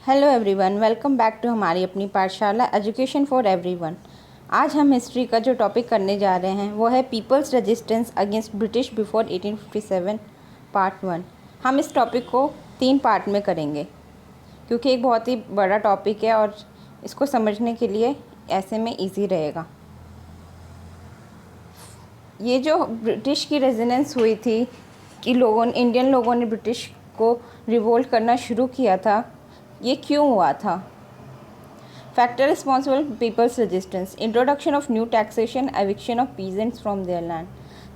Hello everyone, welcome back to हमारी अपनी पाठशाला एजुकेशन फॉर एवरीवन। आज हम हिस्ट्री का जो टॉपिक करने जा रहे हैं वो है people's resistance against British before 1857 part 1। हम इस टॉपिक को 3 पार्ट में करेंगे क्योंकि एक बहुत ही बड़ा टॉपिक है और इसको समझने के लिए ऐसे में इजी रहेगा। ये जो ब्रिटिश की रेजिडेंस हुई थी कि इंडियन लोगों ने ब्रिटिश को रिवोल्ट करना शुरू किया था, ये क्यों हुआ था? Factor responsible people's resistance, introduction of new taxation, eviction of peasants from their land.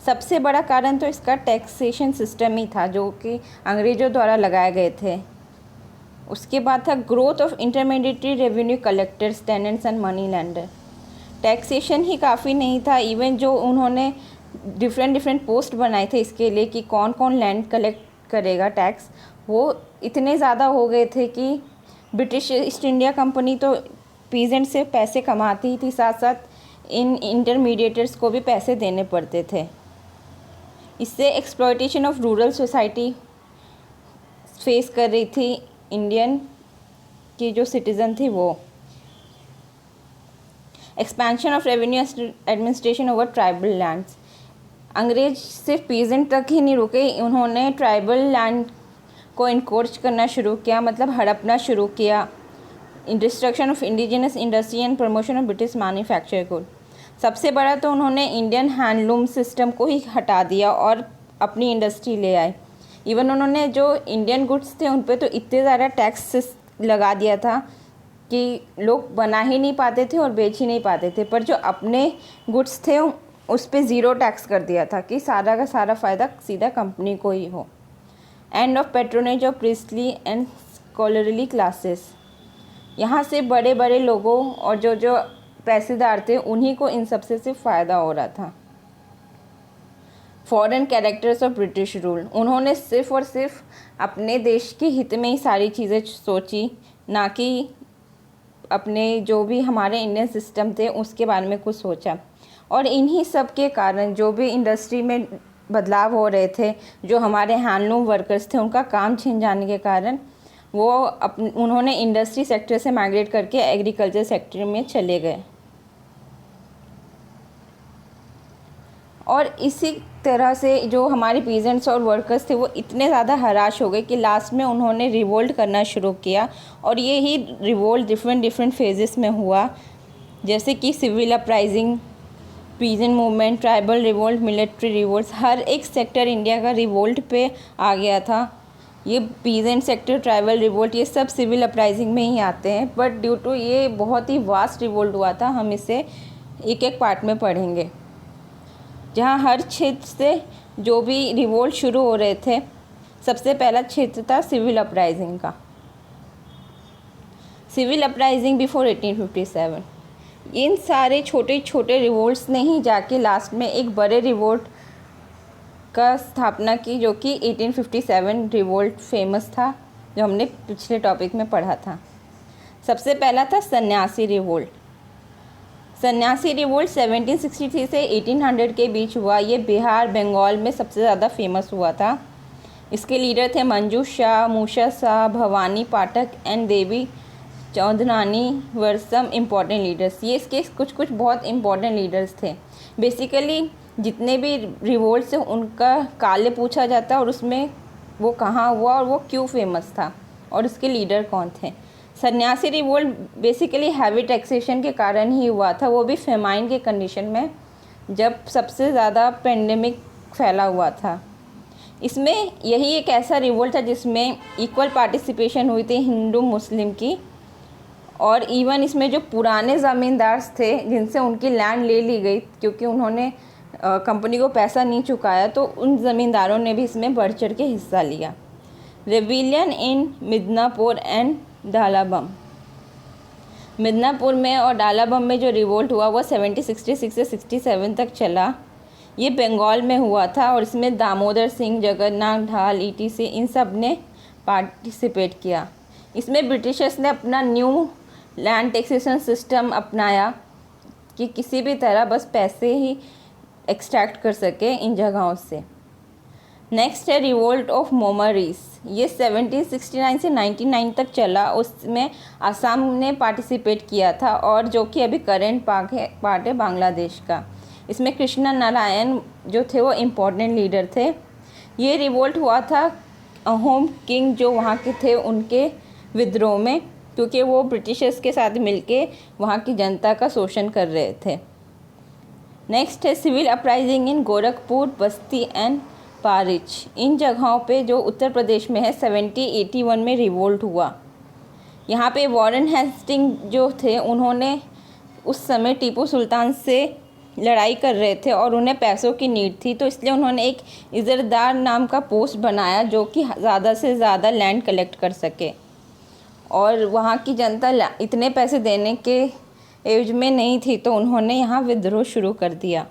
सबसे बड़ा कारण तो इसका टैक्सेशन सिस्टम ही था जो कि अंग्रेज़ों द्वारा लगाए गए थे। उसके बाद था growth of intermediatory revenue collectors, tenants and money lender. Taxation ही काफ़ी नहीं था, इवन जो उन्होंने डिफरेंट पोस्ट बनाए थे इसके लिए कि कौन कौन लैंड कलेक्ट करेगा टैक्स, वो इतने ज़्यादा हो गए थे कि ब्रिटिश ईस्ट इंडिया कंपनी तो पीजेंट से पैसे कमाती ही थी, साथ साथ इन इंटरमीडिएटर्स को भी पैसे देने पड़ते थे। इससे exploitation of rural society face कर रही थी इंडियन की जो सिटीज़न थी वो। Expansion of revenue administration over tribal lands, अंग्रेज सिर्फ पीजेंट तक ही नहीं रुके, उन्होंने ट्राइबल लैंड को इनकोरेज करना शुरू किया, मतलब हड़पना शुरू किया। Destruction of indigenous industry and promotion of British manufacture good. सबसे बड़ा तो उन्होंने इंडियन हैंडलूम सिस्टम को ही हटा दिया और अपनी इंडस्ट्री ले आए। इवन उन्होंने जो इंडियन गुड्स थे उन पे तो इतने ज़्यादा टैक्स लगा दिया था कि लोग बना ही नहीं पाते थे और बेच ही नहीं पाते थे, पर जो अपने गुड्स थे उस पर ज़ीरो टैक्स कर दिया था कि सारा का सारा फ़ायदा सीधा कंपनी को ही हो। End of patronage of priestly and scholarly classes, यहाँ से बड़े बड़े लोगों और जो पैसेदार थे उन्हीं को इन सबसे सिर्फ फ़ायदा हो रहा था। Foreign characters of British rule, उन्होंने सिर्फ और सिर्फ अपने देश के हित में ही सारी चीज़ें सोची, ना कि अपने जो भी हमारे इंडियन सिस्टम थे उसके बारे में कुछ सोचा। और इन्हीं सब के कारण जो भी इंडस्ट्री में बदलाव हो रहे थे, जो हमारे हैंडलूम वर्कर्स थे उनका काम छिन जाने के कारण वो उन्होंने इंडस्ट्री सेक्टर से माइग्रेट करके एग्रीकल्चर सेक्टर में चले गए। और इसी तरह से जो हमारे पीजेंट्स और वर्कर्स थे वो इतने ज़्यादा हराश हो गए कि लास्ट में उन्होंने रिवोल्ट करना शुरू किया। और ये ही रिवोल्ट डिफरेंट फेजेस में हुआ, जैसे कि civil uprising, peasant movement, tribal revolt, military revolt. हर एक सेक्टर इंडिया का रिवोल्ट पे आ गया था। ये पीजेंट सेक्टर, ट्राइबल रिवोल्ट, ये सब सिविल अपराइजिंग में ही आते हैं, बट ड्यू टू ये बहुत ही वास्ट रिवोल्ट हुआ था, हम इसे एक एक पार्ट में पढ़ेंगे, जहाँ हर क्षेत्र से जो भी रिवोल्ट शुरू हो रहे थे। सबसे पहला क्षेत्र था सिविल अपराइजिंग का। सिविल अपराइजिंग बिफोर 1857, इन सारे छोटे छोटे रिवोल्ट्स ने ही जाके लास्ट में एक बड़े रिवोल्ट का स्थापना की, जो कि 1857 रिवोल्ट फेमस था, जो हमने पिछले टॉपिक में पढ़ा था। सबसे पहला था सन्यासी रिवोल्ट। सन्यासी रिवोल्ट 1763 से 1800 के बीच हुआ। ये बिहार, बंगाल में सबसे ज़्यादा फेमस हुआ था। इसके लीडर थे Manju Shah, Musa Shah, Bhawani Pathak and Devi Chaudhrani were some important leaders. ये इसके कुछ बहुत इम्पॉर्टेंट लीडर्स थे। बेसिकली जितने भी रिवोल्ट्स हैं उनका काले पूछा जाता है और उसमें वो कहाँ हुआ और वो क्यों फेमस था और उसके लीडर कौन थे। सन्यासी रिवोल्ट बेसिकली हैवी टैक्सेशन के कारण ही हुआ था, वो भी फेमाइन के कंडीशन में, जब सबसे ज़्यादा पेंडेमिक फैला हुआ था। इसमें यही एक ऐसा रिवोल्ट था जिसमें इक्वल पार्टिसिपेशन हुई थी हिंदू मुस्लिम की। और इवन इसमें जो पुराने ज़मींदार थे जिनसे उनकी लैंड ले ली गई क्योंकि उन्होंने कंपनी को पैसा नहीं चुकाया, तो उन ज़मींदारों ने भी इसमें बढ़ चढ़ के हिस्सा लिया। Rebellion in Midnapore and Dalbhum, Midnapore में और डालाबम में जो रिवोल्ट हुआ वो 1766 से 67 तक चला। ये बंगाल में हुआ था और इसमें दामोदर सिंह, जगन्नाथ ढाल, ETC इन सब ने पार्टिसिपेट किया। इसमें ब्रिटिशर्स ने अपना न्यू लैंड टैक्सेशन सिस्टम अपनाया कि किसी भी तरह बस पैसे ही एक्सट्रैक्ट कर सके इन जगहों से। नेक्स्ट है रिवोल्ट ऑफ मोमरीज। ये 1769 से 99 तक चला। उसमें असम ने पार्टिसिपेट किया था और जो कि अभी करेंट पार्ट है बांग्लादेश का। इसमें कृष्णा नारायण जो थे वो इम्पोर्टेंट लीडर थे। ये रिवोल्ट हुआ था अहोम किंग जो वहाँ के थे उनके विद्रोह में, क्योंकि वो ब्रिटिशर्स के साथ मिलके वहाँ की जनता का शोषण कर रहे थे। नेक्स्ट है civil uprising in Gorakhpur, Basti and पारिच। इन जगहों पे जो उत्तर प्रदेश में है 1781 में रिवोल्ट हुआ। यहाँ पे वॉरेन हेस्टिंग जो थे उन्होंने उस समय टीपू सुल्तान से लड़ाई कर रहे थे और उन्हें पैसों की नीड थी, तो इसलिए उन्होंने एक इज़रदार नाम का पोस्ट बनाया जो कि ज़्यादा से ज़्यादा लैंड कलेक्ट कर सके। और वहाँ की जनता इतने पैसे देने के एवज में नहीं थी, तो उन्होंने यहाँ विद्रोह शुरू कर दिया।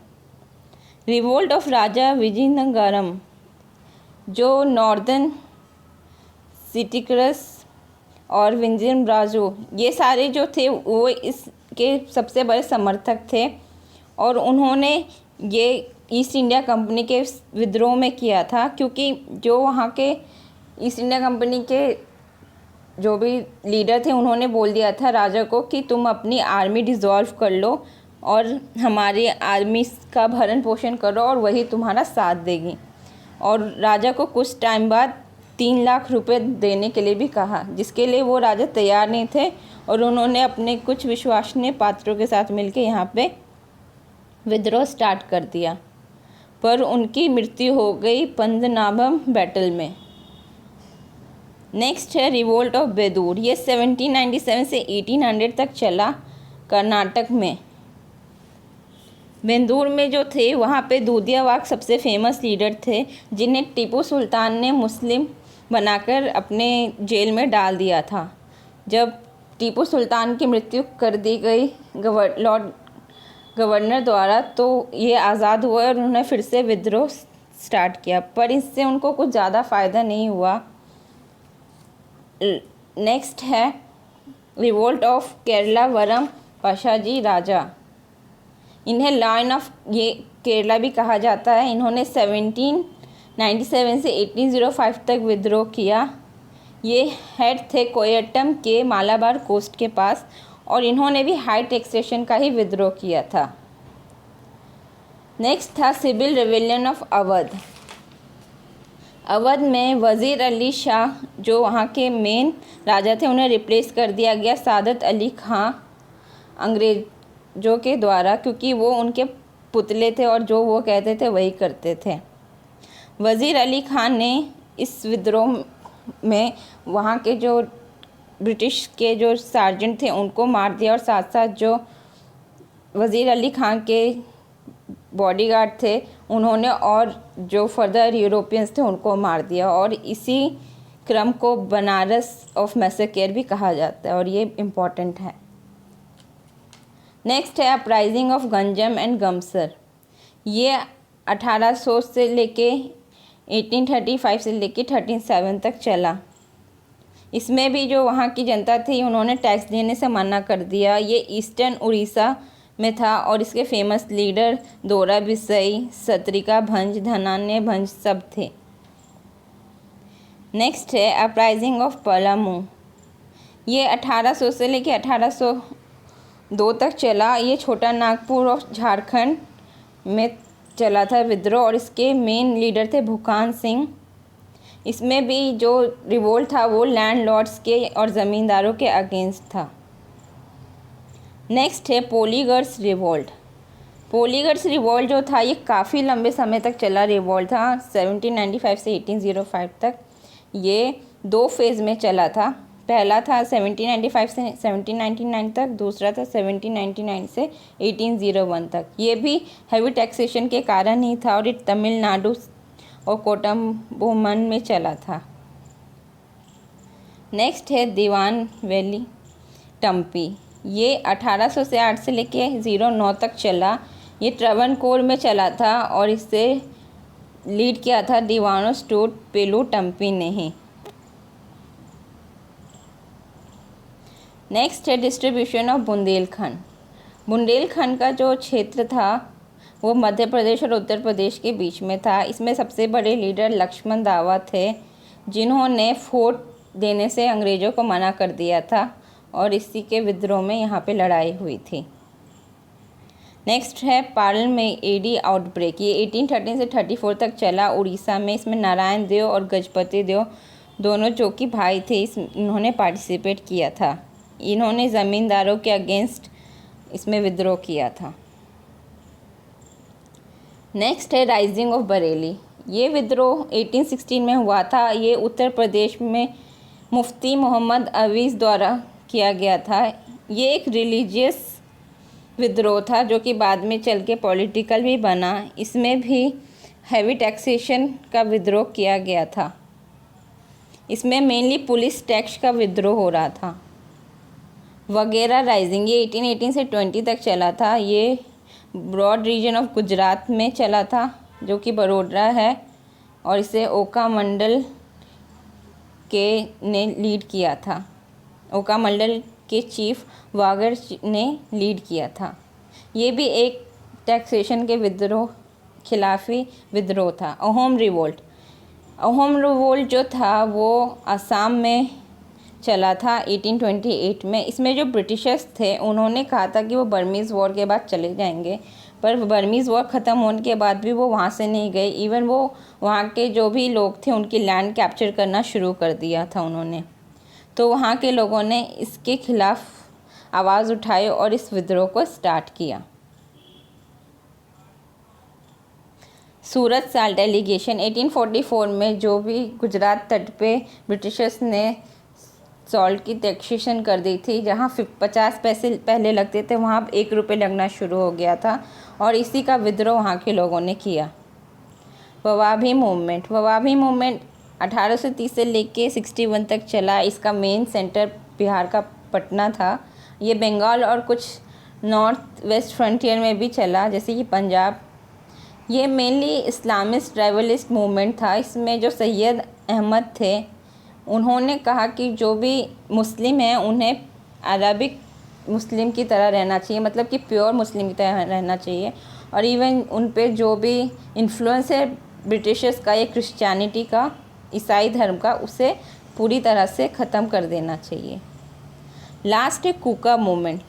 रिवोल्ट ऑफ राजा विजयनगरम जो नॉर्दर्न सिटिक्रस और विंजन ब्राजो ये सारे जो थे वो इसके सबसे बड़े समर्थक थे और उन्होंने ये ईस्ट इंडिया कंपनी के विद्रोह में किया था, क्योंकि जो वहाँ के ईस्ट इंडिया कंपनी के जो भी लीडर थे उन्होंने बोल दिया था राजा को कि तुम अपनी आर्मी डिसॉल्व कर लो और हमारी आर्मी का भरण पोषण करो और वही तुम्हारा साथ देगी। और राजा को कुछ टाइम बाद 3 लाख रुपए देने के लिए भी कहा, जिसके लिए वो राजा तैयार नहीं थे और उन्होंने अपने कुछ विश्वसनीय पात्रों के साथ मिलकर यहाँ पे विद्रोह स्टार्ट कर दिया, पर उनकी मृत्यु हो गई पंदनाभम बैटल में। नेक्स्ट है रिवोल्ट ऑफ बेदूर। ये 1797 से 1800 तक चला कर्नाटक में। बेंदूर में जो थे वहाँ पे दूधियावाग सबसे फेमस लीडर थे, जिन्हें टीपू सुल्तान ने मुस्लिम बनाकर अपने जेल में डाल दिया था। जब टीपू सुल्तान की मृत्यु कर दी गई लॉर्ड गवर्नर द्वारा, तो ये आज़ाद हुए और उन्होंने फिर से विद्रोह स्टार्ट किया, पर इससे उनको कुछ ज़्यादा फ़ायदा नहीं हुआ। नेक्स्ट है रिवोल्ट ऑफ केरला वरम पाशाजी राजा। इन्हें लायन ऑफ ये केरला भी कहा जाता है। इन्होंने 1797 से 1805 तक विद्रोह किया। ये हेड थे कोयट्टम के मालाबार कोस्ट के पास और इन्होंने भी हाई टैक्सेशन का ही विद्रोह किया था। नेक्स्ट था civil rebellion of Awadh. Awadh में वज़ीर अली शाह जो वहाँ के मेन राजा थे उन्हें रिप्लेस कर दिया गया सादत अली खां अंग्रेज़ों के द्वारा, क्योंकि वो उनके पुतले थे और जो वो कहते थे वही करते थे। वज़ीर अली खान ने इस विद्रोह में वहाँ के जो ब्रिटिश के जो सार्जेंट थे उनको मार दिया और साथ साथ जो वज़ीर अली खान के बॉडीगार्ड थे उन्होंने और जो फर्दर यूरोपियंस थे उनको मार दिया, और इसी क्रम को बनारस ऑफ मैसेकेर भी कहा जाता है और ये इम्पॉर्टेंट है। नेक्स्ट है अपराइजिंग ऑफ गंजम एंड गमसर। ये 1800 से लेके 1835 से लेके 1307 तक चला। इसमें भी जो वहाँ की जनता थी उन्होंने टैक्स देने से मना कर दिया। ये ईस्टर्न उड़ीसा में था और इसके फेमस लीडर दोरा बिसई, सत्रिका भंज, धनान्य भंज सब थे। नेक्स्ट है अपराइजिंग ऑफ पलामू। ये 1800 से लेके 1802 तक चला। ये छोटा नागपुर और झारखंड में चला था विद्रोह और इसके मेन लीडर थे भूकान सिंह। इसमें भी जो रिवोल्ट था वो लैंडलॉर्ड्स के और ज़मींदारों के अगेंस्ट था। नेक्स्ट है पोलीगर्स रिवोल्ट। पोलीगर्स रिवोल्ट जो था ये काफ़ी लंबे समय तक चला रिवोल्ट था, 1795 से 1805 तक। ये 2 फेज़ में चला था। पहला था 1795 से 1799 तक, दूसरा था 1799 से 1801 तक। ये भी हैवी टैक्सेशन के कारण ही था और ये तमिलनाडु और कोटम्बोमन में चला था। नेक्स्ट है दीवान वैली टम्पी। ये 1800 से 8 से लेके 09 तक चला। ये ट्रावनकोर में चला था और इससे लीड किया था दीवानो स्टूट पेलू टम्पी ने ही। नेक्स्ट है डिस्ट्रीब्यूशन ऑफ बुंदेलखंड। बुंदेलखंड का जो क्षेत्र था वो मध्य प्रदेश और उत्तर प्रदेश के बीच में था। इसमें सबसे बड़े लीडर लक्ष्मण दावा थे, जिन्होंने फोर्ट देने से अंग्रेज़ों को मना कर दिया था और इसी के विद्रोह में यहाँ पे लड़ाई हुई थी। नेक्स्ट है पाल में एडी आउटब्रेक। ये 1813 से 34 तक चला उड़ीसा में। इसमें नारायण देव और गजपति देव दोनों जो कि भाई थे इन्होंने पार्टिसिपेट किया था। इन्होंने ज़मींदारों के अगेंस्ट इसमें विद्रोह किया था। नेक्स्ट है राइजिंग ऑफ बरेली। ये विद्रोह 1816 में हुआ था। ये उत्तर प्रदेश में मुफ्ती मोहम्मद अवीज़ द्वारा किया गया था। ये एक रिलीजियस विद्रोह था जो कि बाद में चल के पॉलिटिकल भी बना। इसमें भी हैवी टैक्सेशन का विद्रोह किया गया था। इसमें मेनली पुलिस टैक्स का विद्रोह हो रहा था। वगैरह राइजिंग ये 1818 से 20 तक चला था। ये ब्रॉड रीजन ऑफ गुजरात में चला था जो कि बड़ोदरा है, और इसे ओका मंडल के ने लीड किया था। ओका मंडल के चीफ वागर ने लीड किया था। ये भी एक टैक्सेशन के विद्रोह खिलाफी विद्रोह था। अहोम रिवोल्ट जो था वो असम में चला था 1828 में। इसमें जो ब्रिटिशर्स थे उन्होंने कहा था कि वो बर्मीज़ वॉर के बाद चले जाएंगे, पर बर्मीज़ वॉर ख़त्म होने के बाद भी वो वहाँ से नहीं गए। इवन वो वहाँ के जो भी लोग थे उनकी लैंड कैप्चर करना शुरू कर दिया था उन्होंने। तो वहाँ के लोगों ने इसके खिलाफ आवाज़ उठाई और इस विद्रोह को स्टार्ट किया। सूरत साल्ट एलिगेशन 1844 में जो भी गुजरात तट पे ब्रिटिशर्स ने सॉल्ट की टैक्सेशन कर दी थी, जहाँ 50 पैसे पहले लगते थे वहाँ 1 रुपये लगना शुरू हो गया था, और इसी का विद्रोह वहाँ के लोगों ने किया। ववाभी मूवमेंट 1830 से लेके 61 तक चला। इसका मेन सेंटर बिहार का पटना था। ये बंगाल और कुछ नॉर्थ वेस्ट फ्रंटियर में भी चला, जैसे कि पंजाब। ये मेनली इस्लामिस्ट ट्राइबलिस्ट मूवमेंट था। इसमें जो सैयद अहमद थे उन्होंने कहा कि जो भी मुस्लिम हैं उन्हें अरबिक मुस्लिम की तरह रहना चाहिए, मतलब कि प्योर मुस्लिम की तरह रहना चाहिए, और इवन उन पे जो भी इन्फ्लुएंस है ब्रिटिशर्स का या क्रिश्चियनिटी का, ईसाई धर्म का, उसे पूरी तरह से ख़त्म कर देना चाहिए। लास्ट है कूका मूवमेंट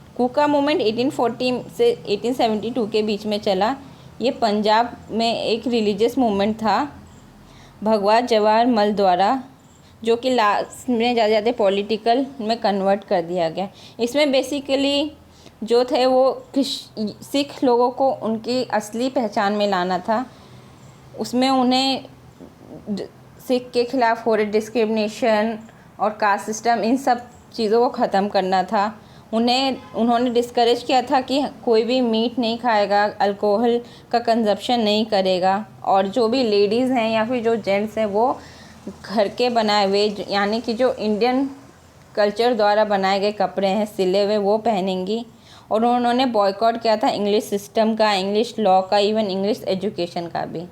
1840 से 1872 के बीच में चला। ये पंजाब में एक रिलीजियस मूवमेंट था भगवत जवाहर मल द्वारा, जो कि लास्ट में ज़्यादा पॉलिटिकल में कन्वर्ट कर दिया गया। इसमें बेसिकली जो थे वो सिख लोगों को उनकी असली पहचान में लाना था। उसमें उन्हें सिख के ख़िलाफ़ हो रहे डिस्क्रिमिनेशन और कास्ट सिस्टम, इन सब चीज़ों को ख़त्म करना था। उन्होंने डिस्करेज किया था कि कोई भी मीट नहीं खाएगा, अल्कोहल का कंजप्शन नहीं करेगा, और जो भी लेडीज़ हैं या फिर जो जेंट्स हैं वो घर के बनाए हुए, यानी कि जो इंडियन कल्चर द्वारा बनाए गए कपड़े हैं सिले हुए, वो पहनेंगी। और उन्होंने बॉयकॉट किया था इंग्लिश सिस्टम का, इंग्लिश लॉ का, इवन इंग्लिश एजुकेशन का भी।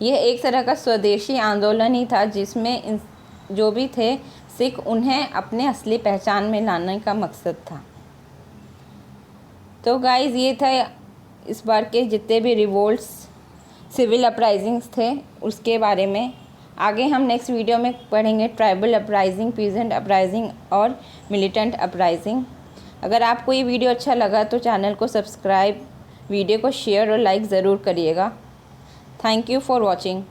यह एक तरह का स्वदेशी आंदोलन ही था जिसमें जो भी थे सिख, उन्हें अपने असली पहचान में लाने का मकसद था। तो गाइज़ ये था इस बार के जितने भी रिवोल्ट्स, सिविल अपराइजिंग्स थे उसके बारे में। आगे हम नेक्स्ट वीडियो में पढ़ेंगे ट्राइबल अपराइजिंग, पीजेंट अपराइजिंग और मिलिटेंट अपराइजिंग। अगर आपको ये वीडियो अच्छा लगा तो चैनल को सब्सक्राइब, वीडियो को शेयर और लाइक ज़रूर करिएगा। Thank you for watching.